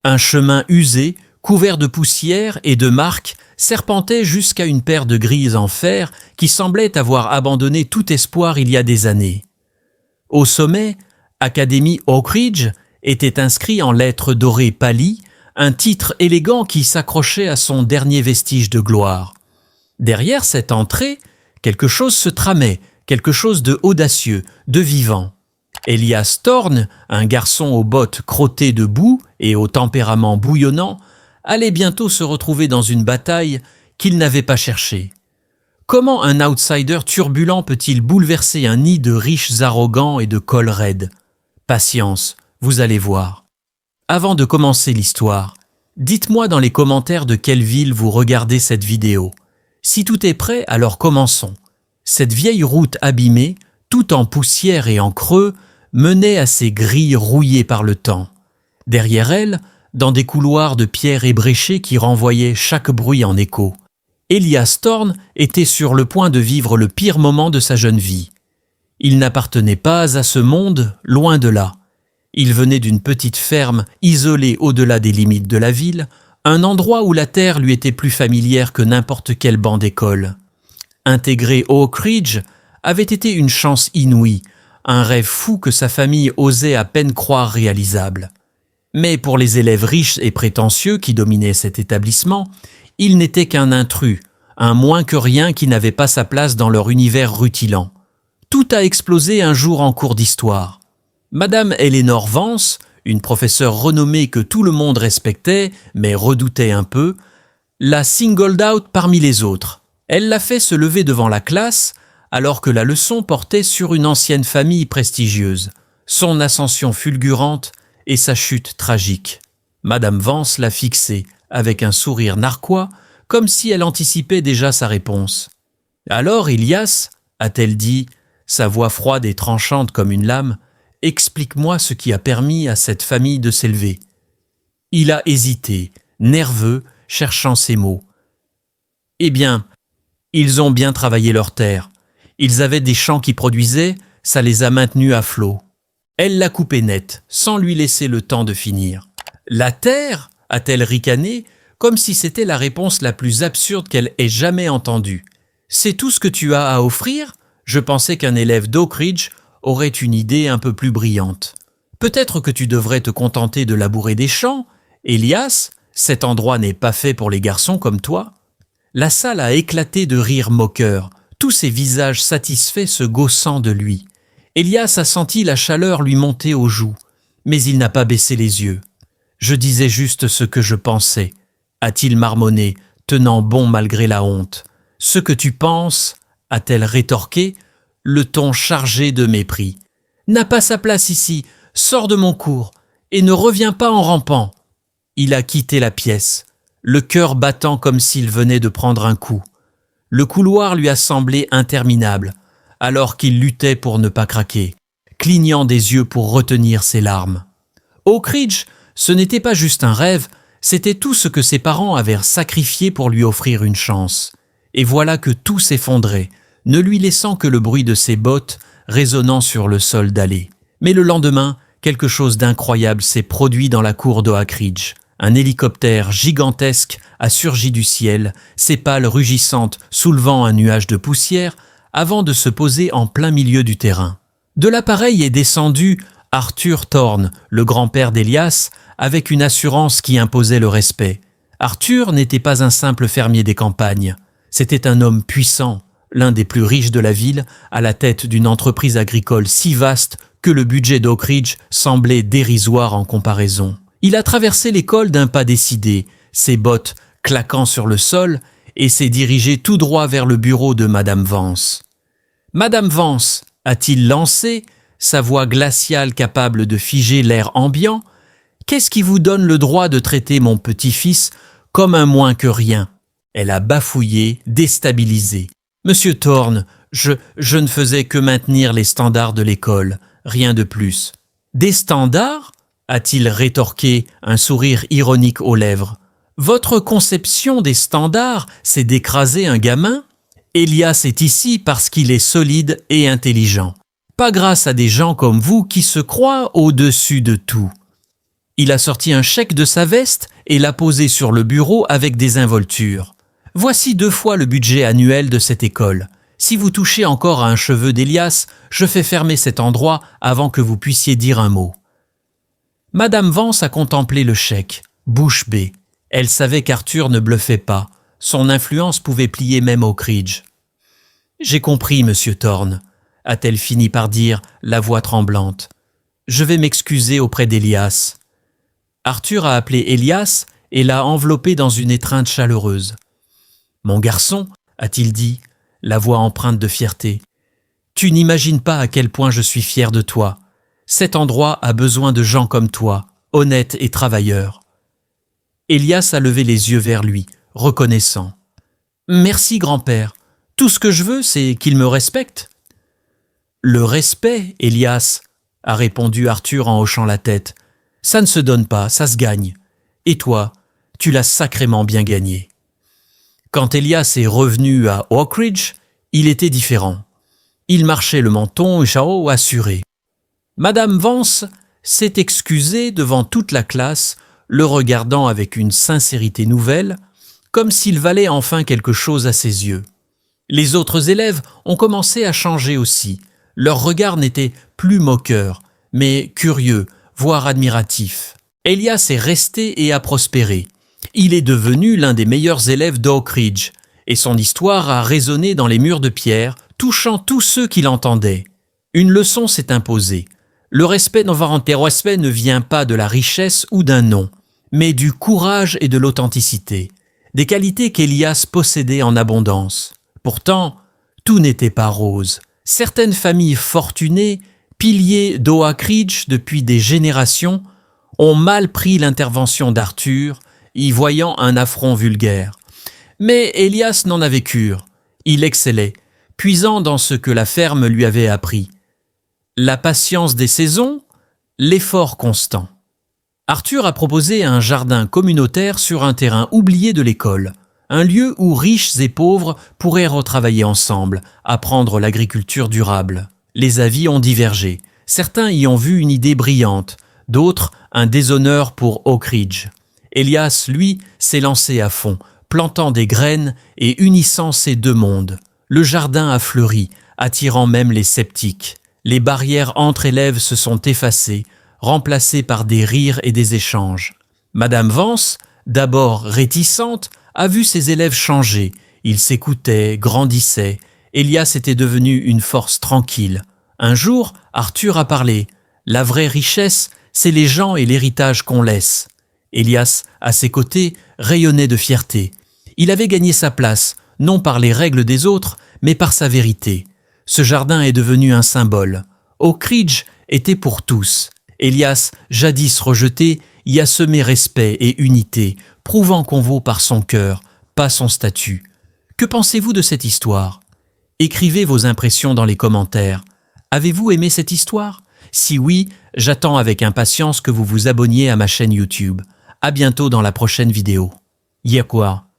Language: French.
Un chemin usé, couvert de poussière et de marques, serpentait jusqu'à une paire de grilles en fer qui semblaient avoir abandonné tout espoir il y a des années. Au sommet, Académie Oak Ridge était inscrit en lettres dorées pâlies, un titre élégant qui s'accrochait à son dernier vestige de gloire. Derrière cette entrée, quelque chose se tramait, quelque chose de audacieux, de vivant. Elias Thorne, un garçon aux bottes crottées de boue et au tempérament bouillonnant, allait bientôt se retrouver dans une bataille qu'il n'avait pas cherchée. Comment un outsider turbulent peut-il bouleverser un nid de riches arrogants et de col raides? Patience, vous allez voir. Avant de commencer l'histoire, dites-moi dans les commentaires de quelle ville vous regardez cette vidéo. Si tout est prêt, alors commençons. Cette vieille route abîmée, tout en poussière et en creux, menait à ces grilles rouillées par le temps. Derrière elle, dans des couloirs de pierre ébréchés qui renvoyaient chaque bruit en écho, Elias Thorne était sur le point de vivre le pire moment de sa jeune vie. Il n'appartenait pas à ce monde, loin de là. Il venait d'une petite ferme isolée au-delà des limites de la ville, un endroit où la terre lui était plus familière que n'importe quel banc d'école. Intégrer Oak Ridge avait été une chance inouïe, un rêve fou que sa famille osait à peine croire réalisable. Mais pour les élèves riches et prétentieux qui dominaient cet établissement, il n'était qu'un intrus, un moins que rien qui n'avait pas sa place dans leur univers rutilant. Tout a explosé un jour en cours d'histoire. Madame Eleanor Vance, une professeure renommée que tout le monde respectait, mais redoutait un peu, l'a singled out parmi les autres. Elle l'a fait se lever devant la classe, alors que la leçon portait sur une ancienne famille prestigieuse, son ascension fulgurante et sa chute tragique. Madame Vance l'a fixée, avec un sourire narquois, comme si elle anticipait déjà sa réponse. « Alors, Elias, a-t-elle dit, sa voix froide et tranchante comme une lame, « explique-moi ce qui a permis à cette famille de s'élever. » Il a hésité, nerveux, cherchant ses mots. « Eh bien, ils ont bien travaillé leur terre. Ils avaient des champs qui produisaient, ça les a maintenus à flot. » Elle l'a coupé net, sans lui laisser le temps de finir. « La terre ?» a-t-elle ricané, comme si c'était la réponse la plus absurde qu'elle ait jamais entendue. « C'est tout ce que tu as à offrir ? Je pensais qu'un élève d'Oak Ridge aurait une idée un peu plus brillante. Peut-être que tu devrais te contenter de labourer des champs. Elias, cet endroit n'est pas fait pour les garçons comme toi. » La salle a éclaté de rires moqueurs, tous ces visages satisfaits se gaussant de lui. Elias a senti la chaleur lui monter aux joues, mais il n'a pas baissé les yeux. « Je disais juste ce que je pensais », a-t-il marmonné, tenant bon malgré la honte. « Ce que tu penses », a-t-elle rétorqué, le ton chargé de mépris. « N'a pas sa place ici, sors de mon cours, et ne reviens pas en rampant. » Il a quitté la pièce, le cœur battant comme s'il venait de prendre un coup. Le couloir lui a semblé interminable, alors qu'il luttait pour ne pas craquer, clignant des yeux pour retenir ses larmes. Oak Ridge, ce n'était pas juste un rêve, c'était tout ce que ses parents avaient sacrifié pour lui offrir une chance. Et voilà que tout s'effondrait, ne lui laissant que le bruit de ses bottes résonnant sur le sol dallé. Mais le lendemain, quelque chose d'incroyable s'est produit dans la cour d'Oak Ridge. Un hélicoptère gigantesque a surgi du ciel, ses pales rugissantes soulevant un nuage de poussière, avant de se poser en plein milieu du terrain. De l'appareil est descendu Arthur Thorne, le grand-père d'Elias, avec une assurance qui imposait le respect. Arthur n'était pas un simple fermier des campagnes. C'était un homme puissant, l'un des plus riches de la ville, à la tête d'une entreprise agricole si vaste que le budget d'Oak Ridge semblait dérisoire en comparaison. Il a traversé l'école d'un pas décidé, ses bottes claquant sur le sol, et s'est dirigé tout droit vers le bureau de Madame Vance. « Madame Vance » a-t-il lancé, sa voix glaciale capable de figer l'air ambiant, « qu'est-ce qui vous donne le droit de traiter mon petit-fils comme un moins que rien ?» Elle a bafouillé, déstabilisée. « Monsieur Thorne, je ne faisais que maintenir les standards de l'école, rien de plus. »« Des standards ?» a-t-il rétorqué, un sourire ironique aux lèvres. « Votre conception des standards, c'est d'écraser un gamin ? Elias est ici parce qu'il est solide et intelligent. Pas grâce à des gens comme vous qui se croient au-dessus de tout. » Il a sorti un chèque de sa veste et l'a posé sur le bureau avec des involtures. Voici 2 fois le budget annuel de cette école. Si vous touchez encore à un cheveu d'Elias, je fais fermer cet endroit avant que vous puissiez dire un mot. Madame Vance a contemplé le chèque, bouche bée. Elle savait qu'Arthur ne bluffait pas. Son influence pouvait plier même Oak Ridge. « J'ai compris, monsieur Thorne », a-t-elle fini par dire, la voix tremblante. « Je vais m'excuser auprès d'Elias. » Arthur a appelé Elias et l'a enveloppé dans une étreinte chaleureuse. « Mon garçon, » a-t-il dit, la voix empreinte de fierté, « tu n'imagines pas à quel point je suis fier de toi. Cet endroit a besoin de gens comme toi, honnêtes et travailleurs. » Elias a levé les yeux vers lui, reconnaissant. « Merci, grand-père. Tout ce que je veux, c'est qu'il me respecte. »« Le respect, Elias, » a répondu Arthur en hochant la tête. « Ça ne se donne pas, ça se gagne. Et toi, tu l'as sacrément bien gagné. » Quand Elias est revenu à Oak Ridge, il était différent. Il marchait le menton assuré. Madame Vance s'est excusée devant toute la classe, le regardant avec une sincérité nouvelle, comme s'il valait enfin quelque chose à ses yeux. Les autres élèves ont commencé à changer aussi. Leur regard n'était plus moqueur, mais curieux, voire admiratif. Elias est resté et a prospéré. Il est devenu l'un des meilleurs élèves d'Oak Ridge, et son histoire a résonné dans les murs de pierre, touchant tous ceux qui l'entendaient. Une leçon s'est imposée. Le respect ne vient pas de la richesse ou d'un nom, mais du courage et de l'authenticité, des qualités qu'Elias possédait en abondance. Pourtant, tout n'était pas rose. Certaines familles fortunées, piliers d'Oak Ridge depuis des générations, ont mal pris l'intervention d'Arthur, y voyant un affront vulgaire. Mais Elias n'en avait cure. Il excellait, puisant dans ce que la ferme lui avait appris. La patience des saisons, l'effort constant. Arthur a proposé un jardin communautaire sur un terrain oublié de l'école, un lieu où riches et pauvres pourraient retravailler ensemble, apprendre l'agriculture durable. Les avis ont divergé. Certains y ont vu une idée brillante, d'autres un déshonneur pour Oak Ridge. Elias, lui, s'est lancé à fond, plantant des graines et unissant ces 2 mondes. Le jardin a fleuri, attirant même les sceptiques. Les barrières entre élèves se sont effacées, remplacées par des rires et des échanges. Madame Vance, d'abord réticente, a vu ses élèves changer. Ils s'écoutaient, grandissaient. Elias était devenu une force tranquille. Un jour, Arthur a parlé. La vraie richesse, c'est les gens et l'héritage qu'on laisse. Elias, à ses côtés, rayonnait de fierté. Il avait gagné sa place, non par les règles des autres, mais par sa vérité. Ce jardin est devenu un symbole. Oak Ridge était pour tous. Elias, jadis rejeté, y a semé respect et unité, prouvant qu'on vaut par son cœur, pas son statut. Que pensez-vous de cette histoire? Écrivez vos impressions dans les commentaires. Avez-vous aimé cette histoire? Si oui, j'attends avec impatience que vous vous abonniez à ma chaîne YouTube. À bientôt dans la prochaine vidéo. Yekwa.